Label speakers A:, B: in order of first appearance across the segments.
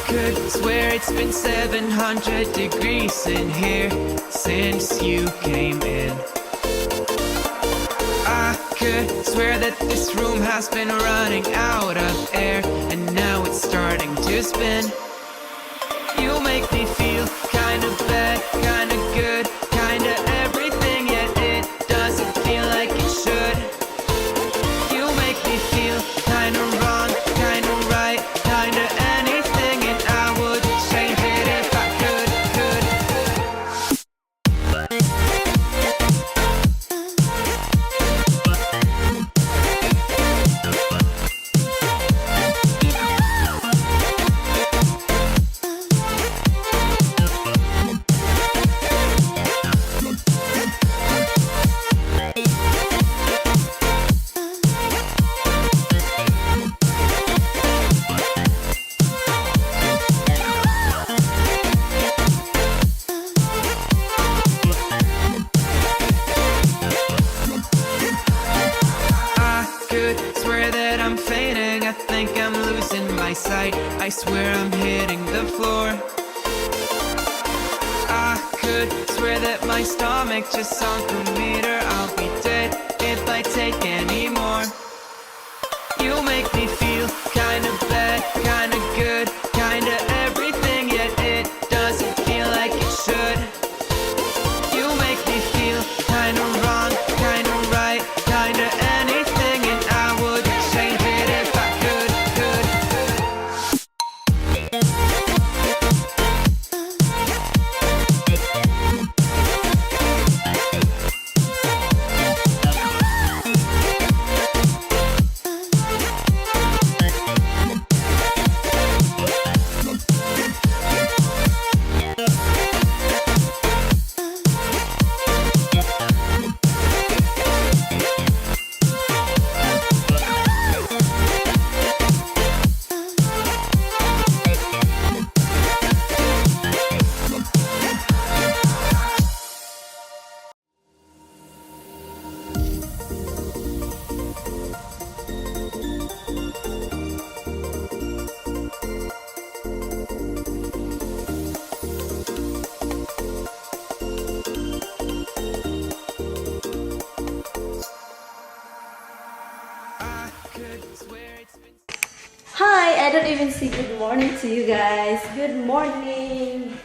A: could swear it's been 700 degrees in here since you came in. I could swear that this room has been running out of air, and now it's starting to spin. You make me feel kinda bad, kinda good, kinda everything, yet it doesn't feel like it should. You make me feel kinda wrong, kinda right, kinda anything, and I would change it if I could. I swear I'm hitting the floor. I could swear that my stomach just sunk a meter. I'll be dead if I take any more. You make me feel kinda bad, kinda good, kinda everything, yet it doesn't feel like it should. You make me feel kinda wrong, kinda right, kinda anything, and I would change it if I could.
B: Hi, I don't even say good morning to you guys. Good morning.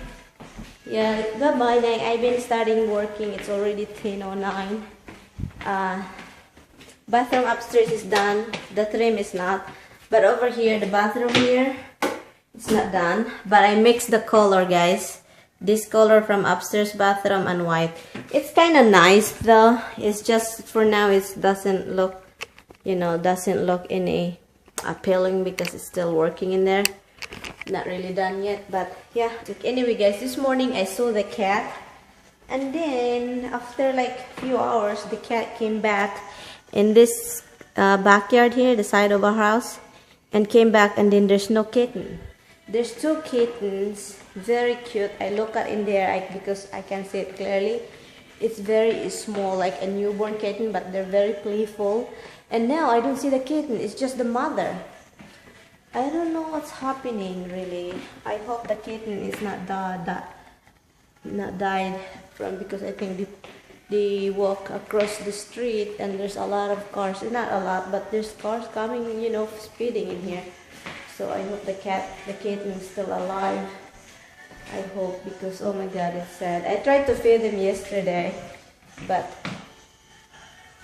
B: Yeah, good morning. I've been starting working. It's already 10:09. Bathroom upstairs is done. The trim is not. But over here, the bathroom here, it's not done. But I mixed the color, guys. This color from upstairs bathroom and white. It's kind of nice though. It's just for now it doesn't look, doesn't look any appealing because it's still working in there. Not really done yet, but yeah. Anyway guys, this morning I saw the cat, and then after like a few hours the cat came back in this backyard here, the side of our house, and came back, and then there's no kitten. There's two kittens, very cute. I look at in there because I can see it clearly. It's very small, like a newborn kitten, but they're very playful. And now I don't see the kitten, it's just the mother. I don't know what's happening really. I hope the kitten is not died from, because I think they walk across the street and there's a lot of cars. Not a lot, but there's cars coming, speeding in here. So I hope the kitten is still alive. I hope, because oh my god, it's sad. I tried to feed him yesterday, but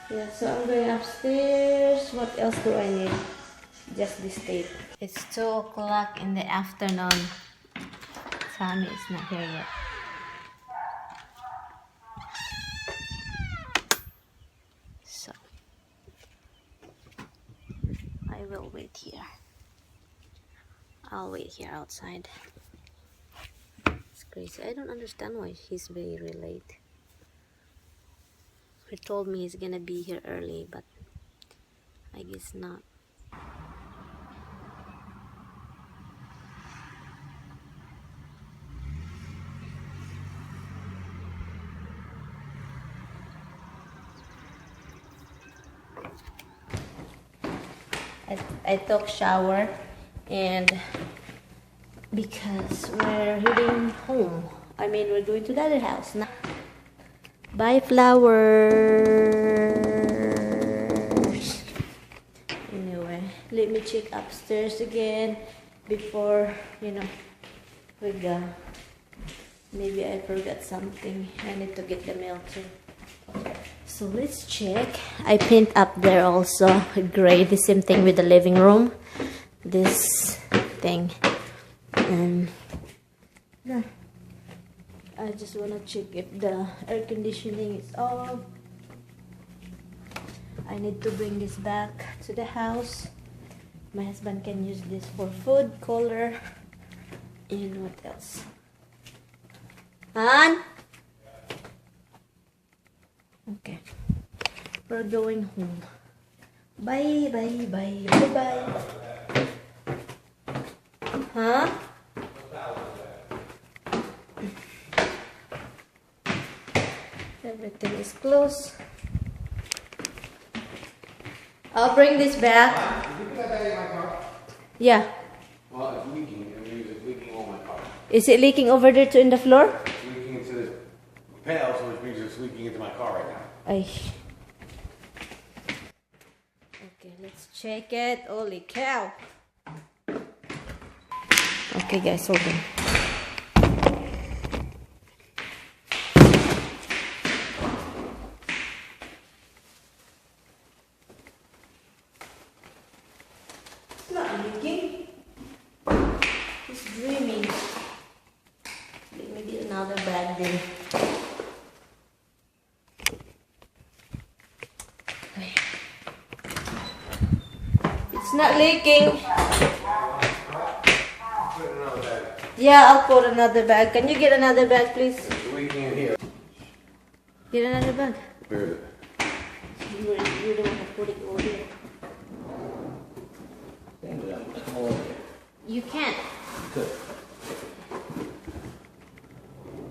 B: yeah, so I'm going upstairs. What else do I need? Just this tape. It's 2 o'clock in the afternoon. Sammy is not here yet. So I will wait here. I'll wait here outside. It's crazy. I don't understand why he's very late. He told me he's gonna be here early, but I guess not. I took shower and because we're heading home. I mean, we're going to the other house now. Bye, flowers. Anyway, let me check upstairs again before, you know, we go. Maybe I forgot something. I need to get the mail too. So let's check. I paint up there also gray. The same thing with the living room. This thing. Yeah. I just want to check if the air conditioning is off. I need to bring this back to the house. My husband can use this for food, color, and what else? Han? Okay. We're going home. Bye, bye, bye, bye, bye. Huh? Everything is closed. I'll bring this back.
C: Did you put that in my car?
B: Yeah.
C: Well, it's leaking. I mean, it's leaking on my car.
B: Is it leaking over there to in the floor?
C: It's leaking into the pail, so which means it's leaking into my car right now.
B: Ay. Okay, let's check it. Holy cow. Okay, guys, hold on. It's not leaking. It's dreaming. Let me get another bag then. It's not leaking.
C: Put another bag.
B: Yeah, I'll put another bag. Can you get another bag, please?
C: It's leaking in here.
B: Get another bag.
C: Where is it?
B: You don't want to put it over here.
C: Come over here.
B: You can't.
C: Good.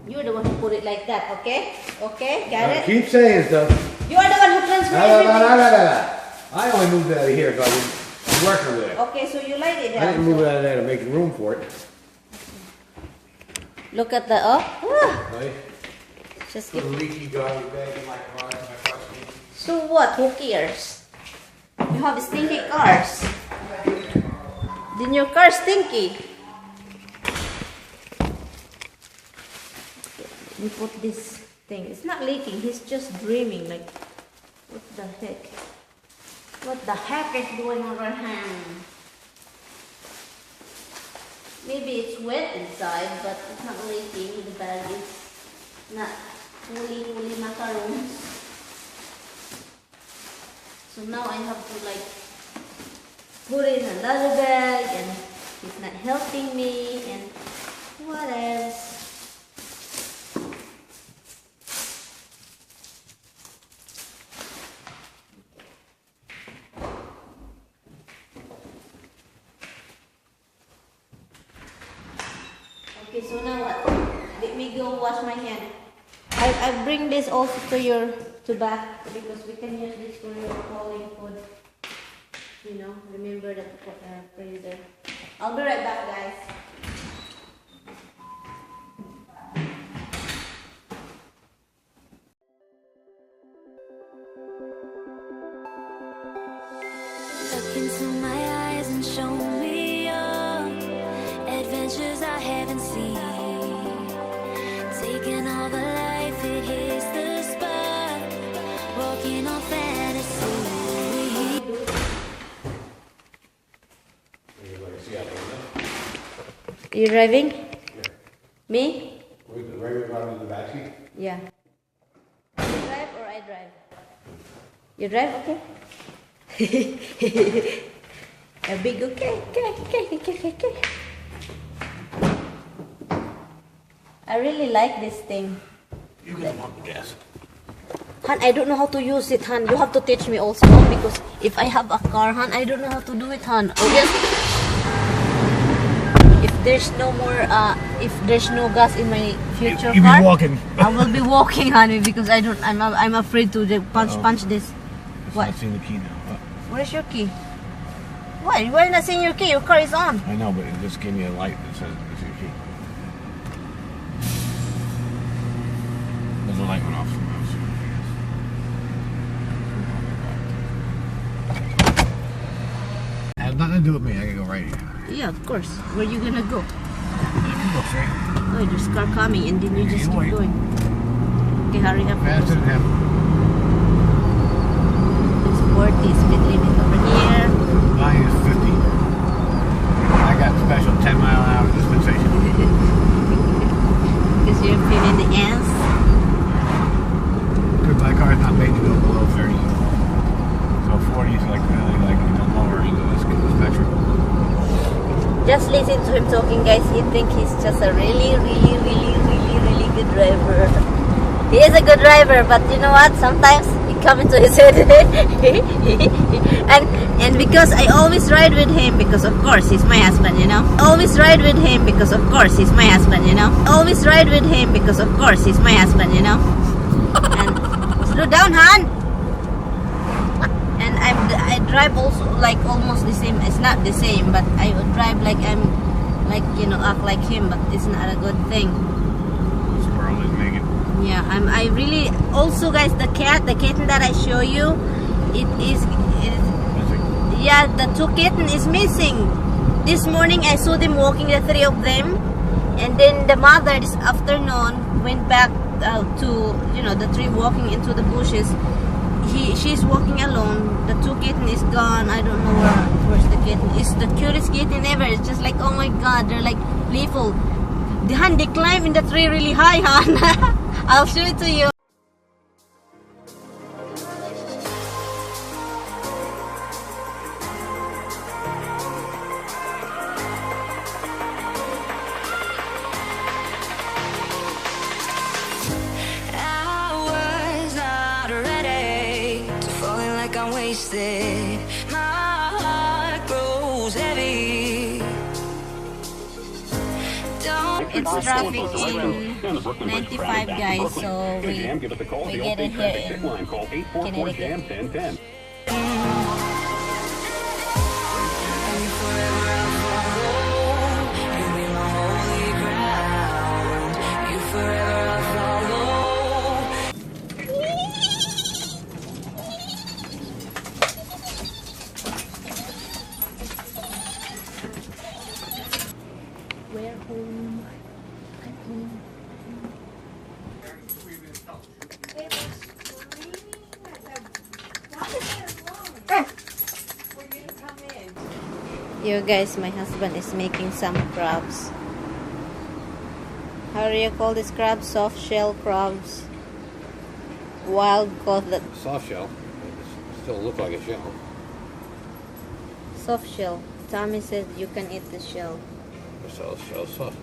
B: You're the one who put it like that, okay? Okay, got it?
C: Keep saying stuff.
B: You are the one who transferred
C: No, no, no,
B: everything.
C: no, no, no. I only moved it out of here because I'm working with it.
B: Okay, so you laid it
C: I didn't
B: down.
C: move it out of there to make room for it.
B: Look at the,
C: Right?
B: just
C: Put
B: give.
C: a leaky garbage bag in my car.
B: So what? Who cares? You have stinky cars. Then your car stinky. Let me put this thing. It's not leaking. He's just dreaming. Like, what the heck? What the heck is going on right here? Maybe it's wet inside, but it's not leaking. The bag is not fully macaroons. So now I have to like put in another bag, and it's not helping me. And what else? Okay, so now what? Let me go wash my hand. I bring this also to back because we can use this for your calling food. You know, remember that freezer. I'll be right back, guys.
D: Look into my eyes and show me your adventures I haven't seen. Taking all the life, it hits the spot. Walking on fantasy.
B: You driving?
C: Yeah.
B: Me?
C: With the regular driver in the backseat?
B: Yeah. You drive or I drive? You drive? Okay. A big okay. I really like this thing.
C: You can pump the gas.
B: Han, I don't know how to use it, Han. You have to teach me also, Han, because if I have a car, Han, I don't know how to do it, Han. Oh, yes. If there's no more, if there's no gas in my future
C: You'll
B: car,
C: be walking.
B: I will be walking, honey, because I'm afraid to punch this.
C: It's
B: What?
C: not seeing the key now.
B: Where's your key? Why? Why not seeing your key? Your car is on.
C: I know, but it just gave me a light that says it's your key. There's a light went off. It has nothing to do with me. I can go right here.
B: Yeah, of course. Where you gonna go?
C: I can go straight.
B: Oh, there's a car coming and then you just
C: You
B: keep
C: wait.
B: going. Okay, hurry up.
C: Faster than him.
B: It's 40 speed limit over here.
C: Mine is 50. I got special 10-mile-an-hour dispensation.
B: Because you're feeling the ants.
C: Because my car's not made to go below 30. So 40 is like really like lower into this spectrum.
B: Just listen to him talking, guys. You think he's just a really good driver. He is a good driver, but you know what? Sometimes it comes into his head. and because I always ride with him, because of course he's my husband, you know. Always ride with him because of course he's my husband, you know. Always ride with him because of course he's my husband, you know. And slow down, hon. And I drive also like almost the same. It's not the same, but I would drive like I'm like, you know, act like him, but it's not a good thing.
C: Squirrel didn't make it.
B: Yeah, I really also, guys, the kitten that I show you, yeah, the two kitten is missing. This morning I saw them walking, the three of them, and then the mother this afternoon went back to, you know, the three walking into the bushes. She's walking alone. The two kitten is gone. I don't know where's the kitten. It's the cutest kitten ever. It's just like, oh my god, they're like playful. They climb in the tree really high, hon. I'll show it to you.
D: I'm wasted. My heart grows heavy.
B: It's traffic in 95, guys, so we get it here in Connecticut. We're home. I'm home. You guys, my husband is making some crabs. How do you call this crab? Soft shell crabs. Wild caught that.
C: Soft shell. It still look like a shell.
B: Soft shell. Tommy said you can eat the shell.
C: Shell soft.